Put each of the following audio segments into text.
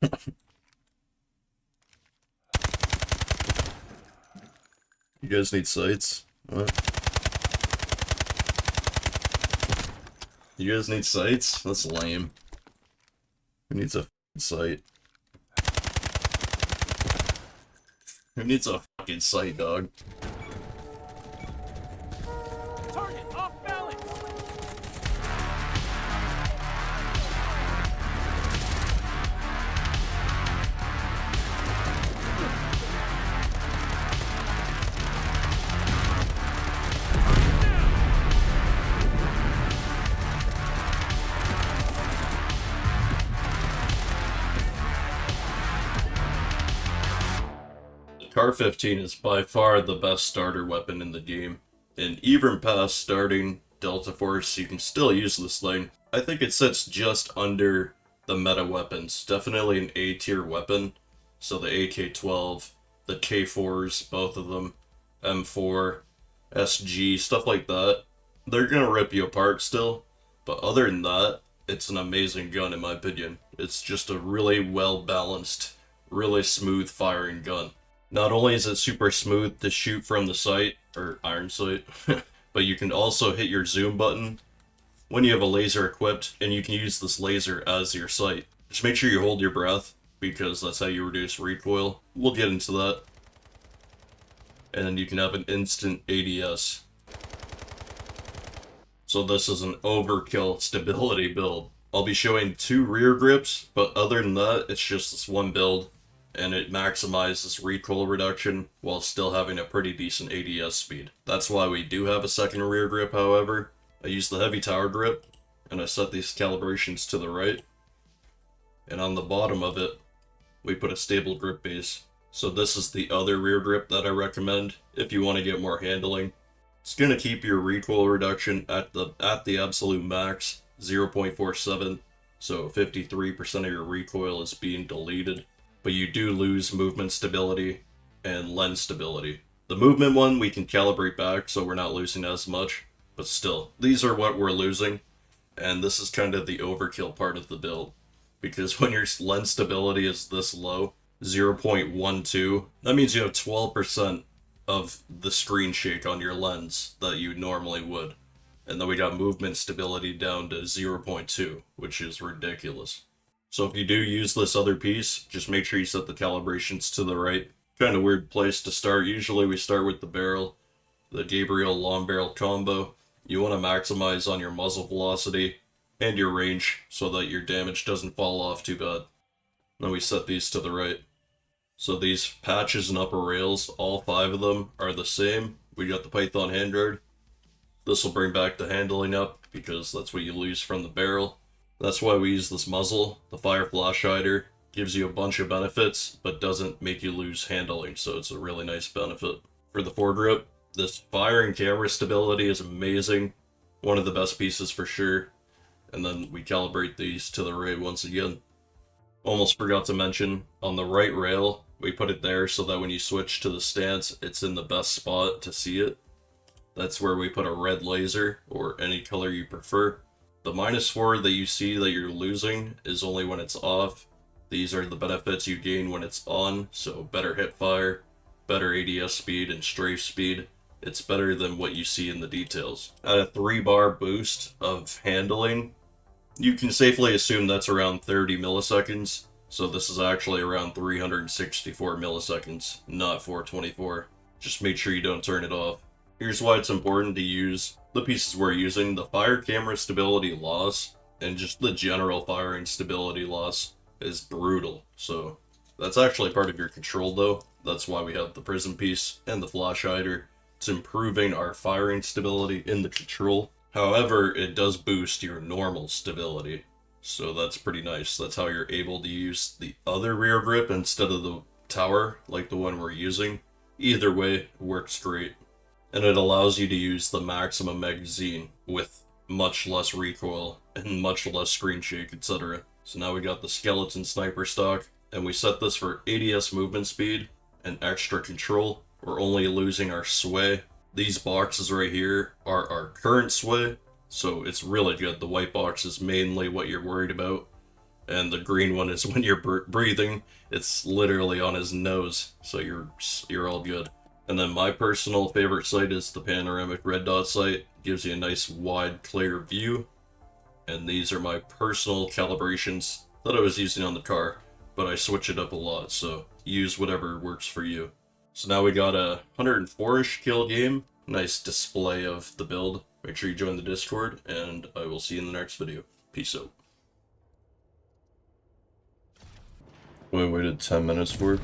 You guys need sights? What? You guys need sights? That's lame. Who needs a sight? Who needs a fucking sight, dog? Target off balance. CAR-15 is by far the best starter weapon in the game, and even past starting Delta Force, you can still use this thing. I think it sits just under the meta weapons, definitely an A tier weapon, so the AK-12, the K4s, both of them, M4, SG, stuff like that, they're gonna rip you apart still, but other than that, it's an amazing gun in my opinion. It's just a really well balanced, really smooth firing gun. Not only is it super smooth to shoot from the sight, or iron sight, but you can also hit your zoom button when you have a laser equipped, and you can use this laser as your sight. Just make sure you hold your breath, because that's how you reduce recoil. We'll get into that. And then you can have an instant ADS. So this is an overkill stability build. I'll be showing 2 rear grips, but other than that, it's just this one build. And it maximizes recoil reduction while still having a pretty decent ADS speed. That's why we do have a second rear grip, however. I use the heavy tower grip, and I set these calibrations to the right. And on the bottom of it, we put a stable grip base. So this is the other rear grip that I recommend if you want to get more handling. It's going to keep your recoil reduction at the absolute max, 0.47. So 53% of your recoil is being deleted. But you do lose movement stability and lens stability. The movement one we can calibrate back so we're not losing as much, but still, these are what we're losing, and this is kind of the overkill part of the build, because when your lens stability is this low, 0.12, that means you have 12% of the screen shake on your lens that you normally would, and then we got movement stability down to 0.2, which is ridiculous. So if you do use this other piece, just make sure you set the calibrations to the right. Kind of weird place to start. Usually we start with the barrel, the Gabriel long barrel combo. You want to maximize on your muzzle velocity and your range so that your damage doesn't fall off too bad. Then we set these to the right. So these patches and upper rails, all 5 of them are the same. We got the Python handguard. This will bring back the handling up because that's what you lose from the barrel. That's why we use this muzzle. The fire flash hider gives you a bunch of benefits, but doesn't make you lose handling, so it's a really nice benefit. For the foregrip, this fire and camera stability is amazing. One of the best pieces for sure. And then we calibrate these to the right once again. Almost forgot to mention, on the right rail, we put it there so that when you switch to the stance, it's in the best spot to see it. That's where we put a red laser, or any color you prefer. The -4 that you see that you're losing is only when it's off. These are the benefits you gain when it's on, so better hip fire, better ADS speed and strafe speed. It's better than what you see in the details. At a 3-bar boost of handling, you can safely assume that's around 30 milliseconds, so this is actually around 364 milliseconds, not 424. Just make sure you don't turn it off. Here's why it's important to use the pieces we're using. The fire camera stability loss and just the general firing stability loss is brutal. So that's actually part of your control though. That's why we have the prism piece and the flash hider. It's improving our firing stability in the control. However, it does boost your normal stability. So that's pretty nice. That's how you're able to use the other rear grip instead of the tower like the one we're using. Either way, it works great. And it allows you to use the maximum magazine with much less recoil and much less screen shake, etc. So now we got the skeleton sniper stock, and we set this for ADS movement speed and extra control. We're only losing our sway. These boxes right here are our current sway, so it's really good. The white box is mainly what you're worried about. and the green one is when you're breathing. It's literally on his nose, so you're all good. And then my personal favorite sight is the panoramic red dot sight. Gives you a nice wide, clear view. And these are my personal calibrations that I was using on the car, but I switch it up a lot, so use whatever works for you. So now we got a 104-ish kill game. Nice display of the build. Make sure you join the Discord, and I will see you in the next video. Peace out. We waited 10 minutes for it.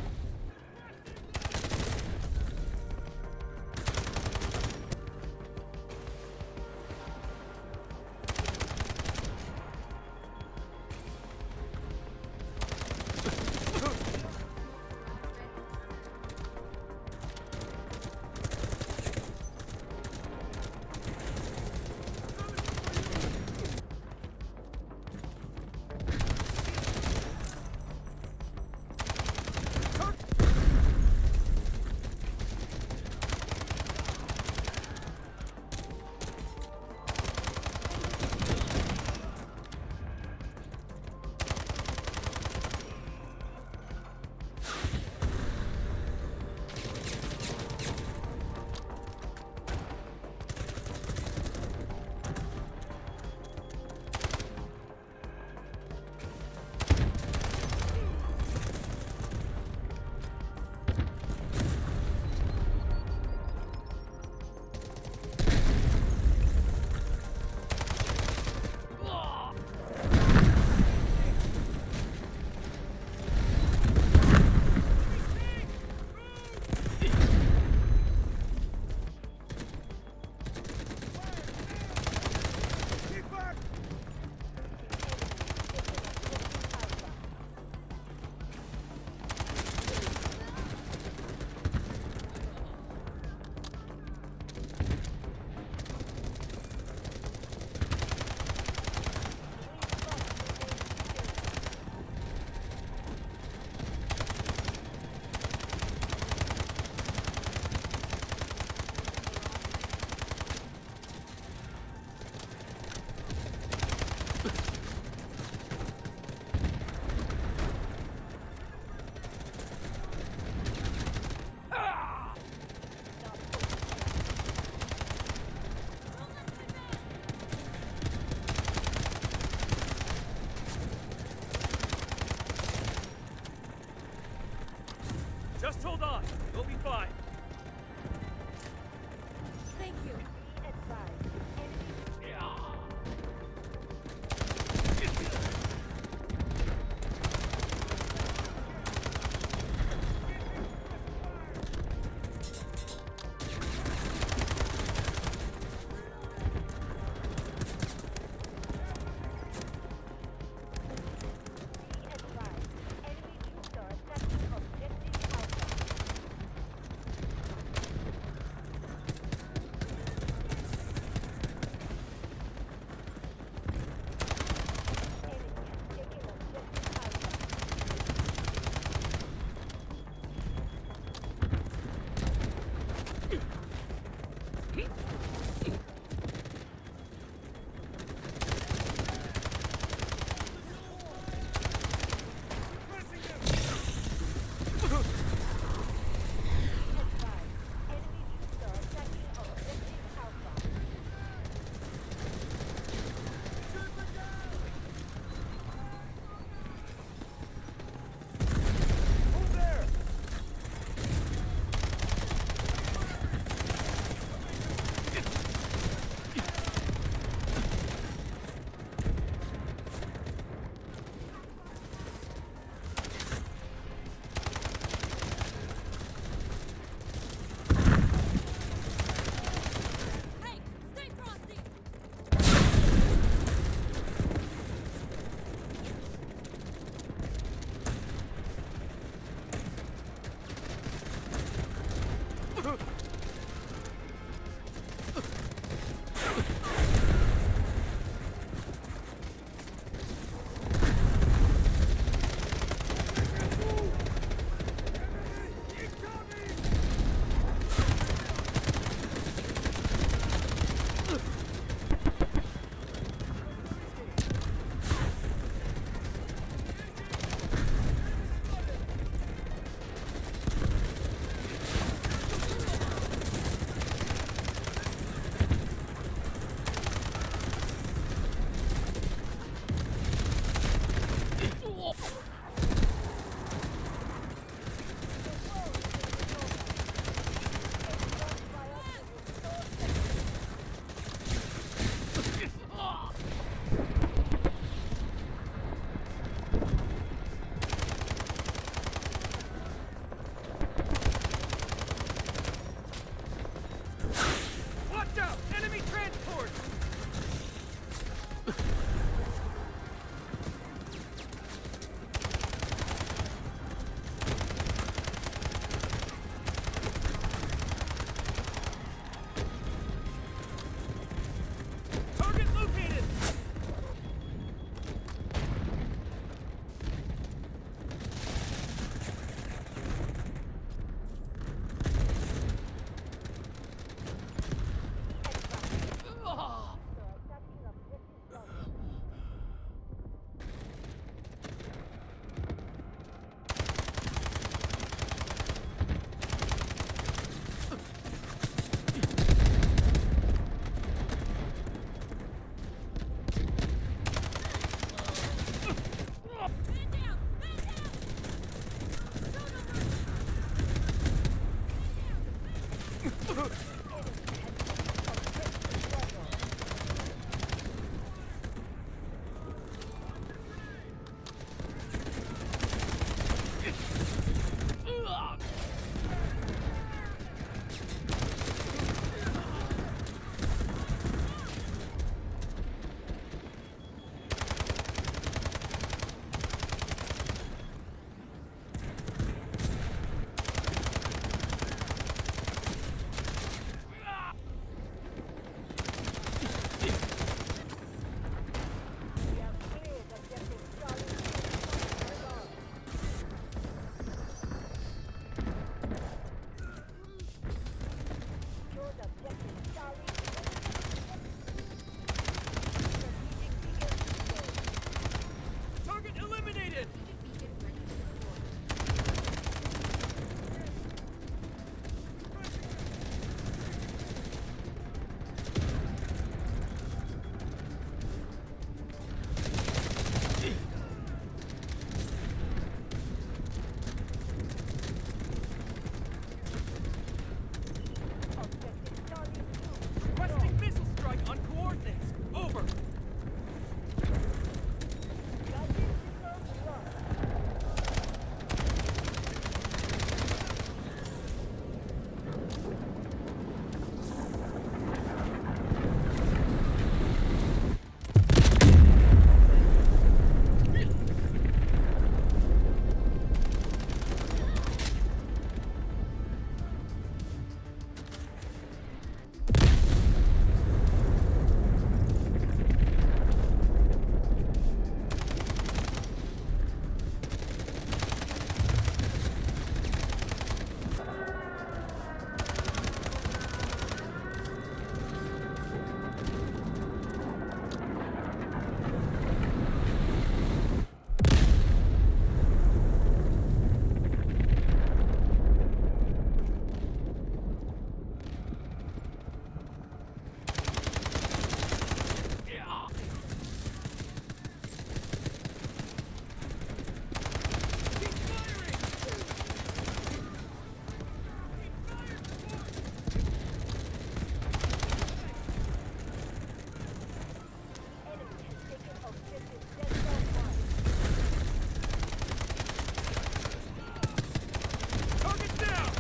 located! Requesting missile strike on coordinates. Over. Target down!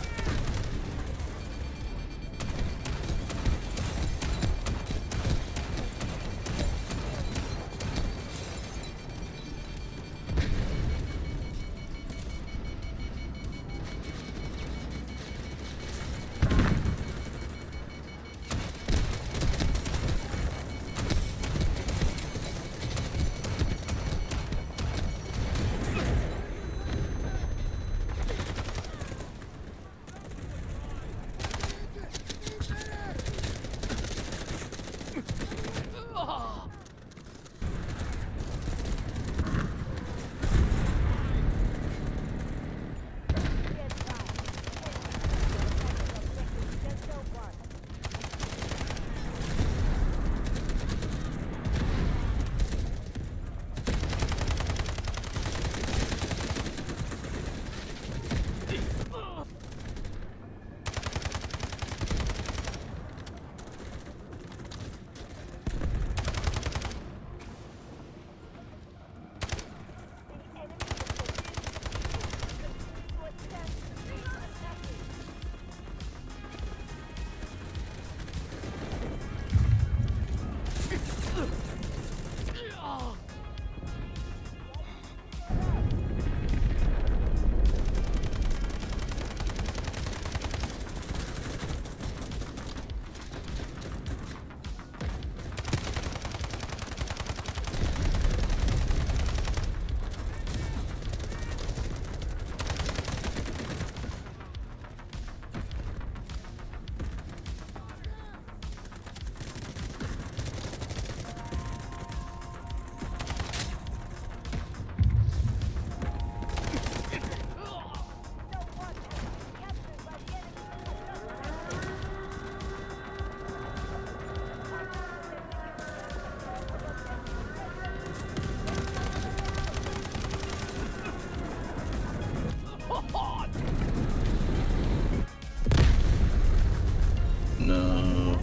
No.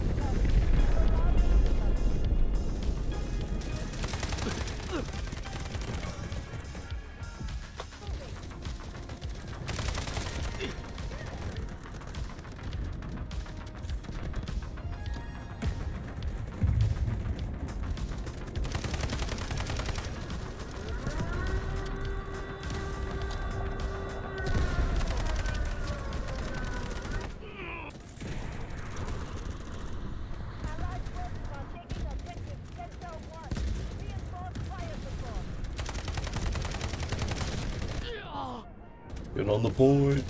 Get on the point.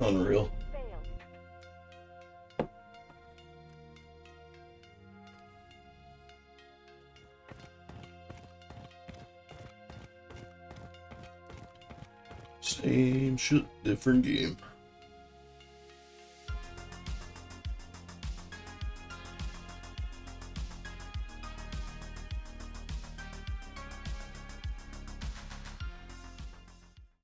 Unreal. Same shit, different game.